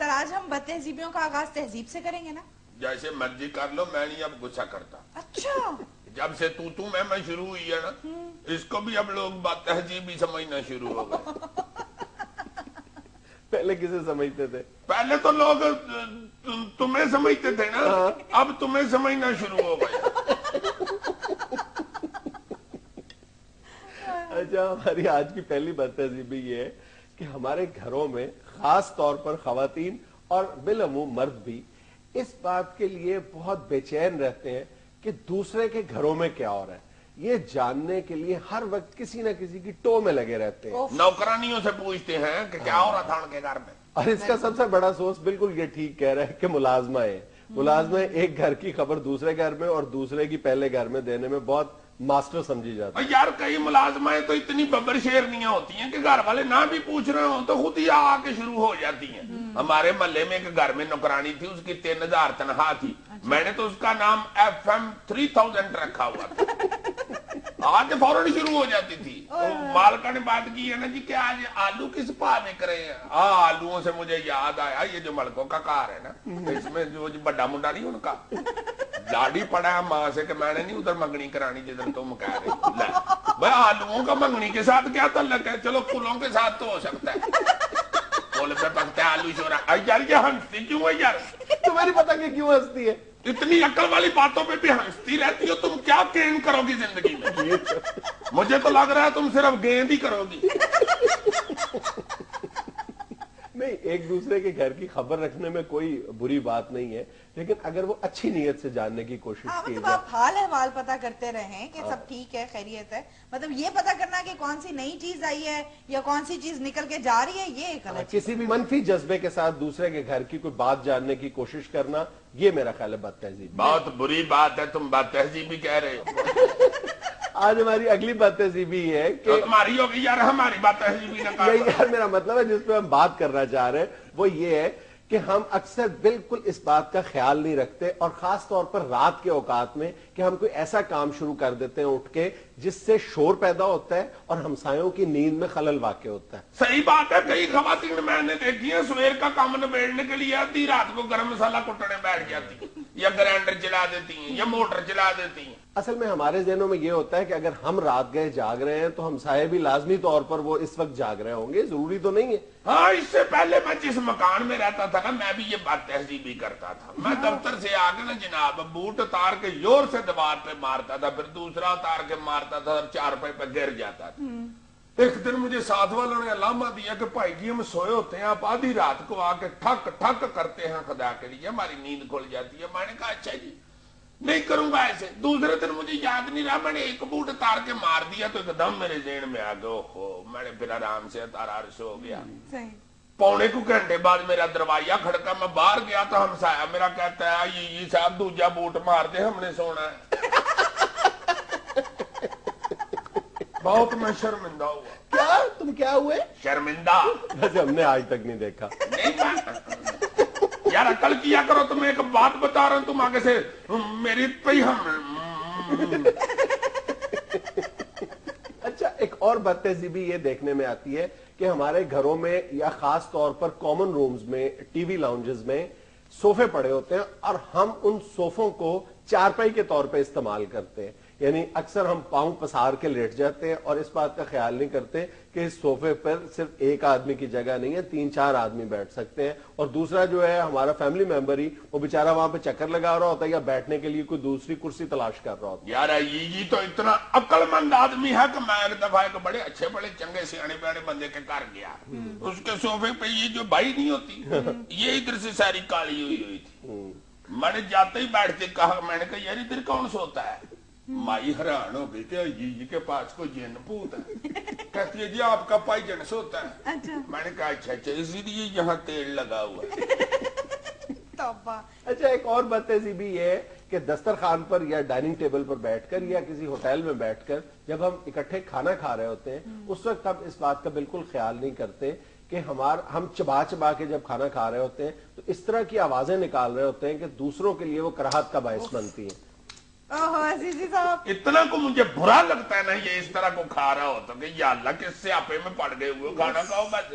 سر آج ہم بدتہذیبیوں کا آغاز تہذیب سے کریں گے نا؟ جیسے مرضی کر لو، میں نہیں اب غصہ کرتا. اچھا جب سے تو میں شروع ہوئی ہے نا، اس کو بھی اب لوگ بات تہذیب ہی سمجھنا شروع ہو گئے. پہلے کسے سمجھتے تھے؟ پہلے تو لوگ تمہیں سمجھتے تھے نا، اب تمہیں سمجھنا شروع ہو گئے. اچھا، ہماری آج کی پہلی بدتہذیبی یہ ہے کہ ہمارے گھروں میں خاص طور پر خواتین اور بالعموم مرد بھی اس بات کے لیے بہت بے چین رہتے ہیں کہ دوسرے کے گھروں میں کیا ہو رہا ہے. یہ جاننے کے لیے ہر وقت کسی نہ کسی کی ٹو میں لگے رہتے ہیں. نوکرانیوں سے پوچھتے ہیں کہ کیا ہو رہا تھا ان کے گھر میں. اور اس کا سب سے بڑا سورس بالکل یہ ٹھیک کہہ رہا ہے کہ ملازمہ ہے. ملازمہ ایک گھر کی خبر دوسرے گھر میں اور دوسرے کی پہلے گھر میں دینے میں بہت ماسٹر سمجھی جاتی ہے. یار کئی ملازمائیں تو اتنی ببر شیرنیاں ہوتی ہیں کہ گھر والے نہ بھی پوچھ رہے ہوں تو خود ہی آ کے شروع ہو جاتی ہیں. ہمارے محلے میں ایک گھر میں نوکرانی تھی، اس کی 3000 تنخواہ تھی. میں نے تو اس کا نام FM 3000 رکھا ہوا تھا. آ کے فوراً شروع ہو جاتی تھی. مالکہ نے بات کی ہے نا جی کہ آج آلو کس پا بک رہے ہیں. آلووں سے مجھے یاد آیا یہ جو ملکوں کا کار ہے نا، اس میں جو بڑا منڈا نہیں ان کا لاڑی پڑا ہے ماں سے کہ میں نے نہیں ادھر منگنی کرانی جدھر تم کہہ رہے. بھائی آلووں کا منگنی کے ساتھ کیا تعلق ہے؟ چلو پھولوں کے ساتھ تو ہو سکتا ہے. پھول پہ پکتا ہے آلو شورا. یار یہ ہنستی کیوں ہے یار؟ تمہیں نہیں پتا کہ کیوں ہنستی ہے؟ اتنی عقل والی باتوں پہ بھی ہنستی رہتی ہو. تم کیا گین کرو گی زندگی میں؟ مجھے تو لگ رہا ہے تم صرف گیند ہی کرو گی. نہیں، ایک دوسرے کے گھر کی خبر رکھنے میں کوئی بری بات نہیں ہے، لیکن اگر وہ اچھی نیت سے جاننے کی کوشش کی مطلب جائے. آپ حال احوال پتا کرتے رہیں کہ سب ٹھیک ہے، خیریت ہے. مطلب یہ پتا کرنا کہ کون سی نئی چیز آئی ہے یا کون سی چیز نکل کے جا رہی ہے، یہ غلط. کسی بھی منفی جذبے کے ساتھ دوسرے کے گھر کی کوئی بات جاننے کی کوشش کرنا، یہ میرا خیال ہے بد تہذیب. بہت بری بات ہے. تم بد تہذیبی کہہ رہے ہو. آج ہماری اگلی بد تہذیبی ہے کہ تمہاری ہوگی یار، ہماری بات تہذیبی نہ کر. یہی یار میرا مطلب ہے جس پہ ہم بات کرنا چاہ رہے ہیں وہ یہ ہے کہ ہم اکثر بالکل اس بات کا خیال نہیں رکھتے، اور خاص طور پر رات کے اوقات میں، کہ ہم کوئی ایسا کام شروع کر دیتے ہیں اٹھ کے جس سے شور پیدا ہوتا ہے اور ہمسایوں کی نیند میں خلل واقع ہوتا ہے. صحیح بات ہے. کئی خواتین میں نے دیکھی ہیں سویر کا کام نبیڑنے کے لیے آتی، رات کو گرم مسالہ کٹنے بیٹھ جاتی یا گرینڈر چلا دیتی ہیں یا موٹر چلا دیتی ہیں. اصل میں ہمارے ذہنوں میں یہ ہوتا ہے کہ اگر ہم رات گئے جاگ رہے ہیں تو ہمسائے بھی لازمی طور پر وہ اس وقت جاگ رہے ہوں گے. ضروری تو نہیں ہے. ہاں، اس سے پہلے میں جس مکان میں رہتا تھا نا، میں بھی یہ بات تہذیبی کرتا تھا. میں دفتر سے آ کے نا جناب بوٹ اتار کے زور سے دیوار پہ مارتا تھا، پھر دوسرا اتار کے مارتا تھا، 4 پہ گر جاتا تھا. ایک دن مجھے ساتھ والوں نے علامہ دیا کہ بھائی جی ہم سوئے ہوتے ہیں، آپ آدھی رات کو آ کے ٹھک ٹھک کرتے ہیں خدا کے لیے، ہماری نیند کھل جاتی ہے. میں نے کہا اچھا جی نہیں کروں گا ایسے. دوسرے دن مجھے یاد نہیں رہا، میں نے ایک بوٹ اتار کے مار دیا تو ایک دم میرے ذہن میں آ گیا. اوہو، میں نے پھر آرام سے اتارا اور سو گیا. پونے کو گھنٹے بعد میرا دروازہ کھڑکا. میں باہر گیا تو ہمسایا میرا کہتا ہے یہ صاحب دوجا بوٹ مار دے، ہم نے سونا ہے. بہت میں شرمندہ ہوا. کیا تم کیا ہوئے؟ شرمندہ. ویسے ہم نے آج تک نہیں دیکھا. یار عقل کیا کرو. تمہیں ایک بات بتا رہا ہوں، تم آگے سے میری پہ ہی ہم. اچھا، ایک اور بد تہذیبی یہ دیکھنے میں آتی ہے کہ ہمارے گھروں میں یا خاص طور پر کامن رومز میں، ٹی وی لاؤنجز میں صوفے پڑے ہوتے ہیں اور ہم ان صوفوں کو چارپائی کے طور پہ استعمال کرتے ہیں. یعنی اکثر ہم پاؤں پسار کے لیٹ جاتے ہیں اور اس بات کا خیال نہیں کرتے کہ اس صوفے پر صرف ایک آدمی کی جگہ نہیں ہے، 3-4 آدمی بیٹھ سکتے ہیں. اور دوسرا جو ہے ہمارا فیملی ممبر ہی، وہ بیچارہ وہاں پہ چکر لگا رہا ہوتا ہے یا بیٹھنے کے لیے کوئی دوسری کرسی تلاش کر رہا ہوتا ہے. یار یہ تو اتنا عقل مند آدمی ہے کہ میں ایک دفعہ ایک بڑے اچھے بڑے چنگے سیانے پیانے بندے کے گھر گیا. اس کے صوفے پہ یہ جو بھائی نہیں ہوتی، یہ ادھر سے ساری کالی ہوئی تھی. میں نے جاتے ہی بیٹھتے کہا، میں نے کہا یار ادھر کون سوتا ہے؟ مائی حیران ہو گئی کہ جی کے پاس کوئی جن بھوت ہے. کہتی ہے جی آپ کا پائی جن سوتا ہے. میں نے کہا اچھا اچھا، اسی لیے یہاں تیل لگا ہوا ہے. اچھا، ایک اور بد تہذیبی یہ ہے کہ دسترخوان پر یا ڈائننگ ٹیبل پر بیٹھ کر یا کسی ہوٹل میں بیٹھ کر جب ہم اکٹھے کھانا کھا رہے ہوتے ہیں اس وقت ہم اس بات کا بالکل خیال نہیں کرتے کہ ہم چبا چبا کے جب کھانا کھا رہے ہوتے ہیں تو اس طرح کی آوازیں نکال رہے ہوتے ہیں کہ دوسروں کے لیے وہ کراہت کا باعث بنتی ہیں. اتنا کو مجھے برا لگتا ہے نا یہ اس طرح کو کھا رہا ہوتا کہ یا اللہ کے سیاپے میں پڑ گئے ہوئے کھانا کھاؤ. بس